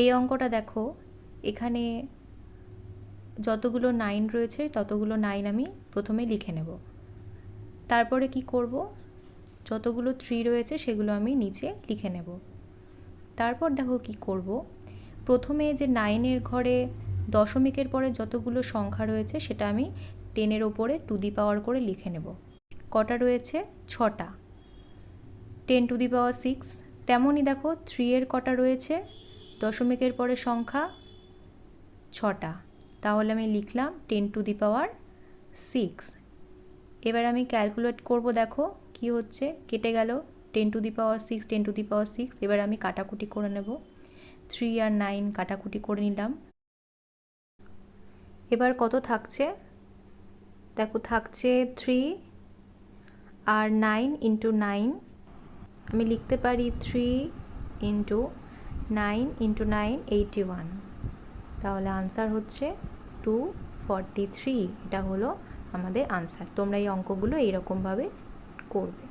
এই অঙ্কটা দেখো, এখানে যতগুলো 9 রয়েছে ততগুলো 9 আমি প্রথমে লিখে নেব। তারপরে কি করব, যতগুলো 3 রয়েছে সেগুলো আমি নিচে লিখে নেব। তারপর দেখো কি করব, প্রথমে যে 9-এর ঘরে দশমিকের পরে যতগুলো সংখ্যা রয়েছে সেটা আমি 10-এর ওপরে টু দি পাওয়ার করে লিখে নেব। কটা রয়েছে? 6টা। 10 টু দি পাওয়ার 6। তেমনই দেখো 3-এর কটা রয়েছে দশমিকের পরে সংখ্যা? 6টা। তাহলে আমি লিখলাম 10 টু দি পাওয়ার 6। এবার আমি ক্যালকুলেট করব, দেখো কি হচ্ছে, কেটে গেল 10 to the power 6, 10 to the পাওয়ার 6। এবার আমি কাটাকুটি করে নেব, 3 আর 9 কাটাকুটি করে নিলাম। এবার কত থাকছে? দেখো থাকছে 3 আর 9 ইন্টু 9। আমি লিখতে পারি 3 ইন্টু 9 ইন্টু 9 81। তাহলে আনসার হচ্ছে 243। এটা হলো আমাদের আনসার। তোমরা এই অঙ্কগুলো এইরকমভাবে করবে।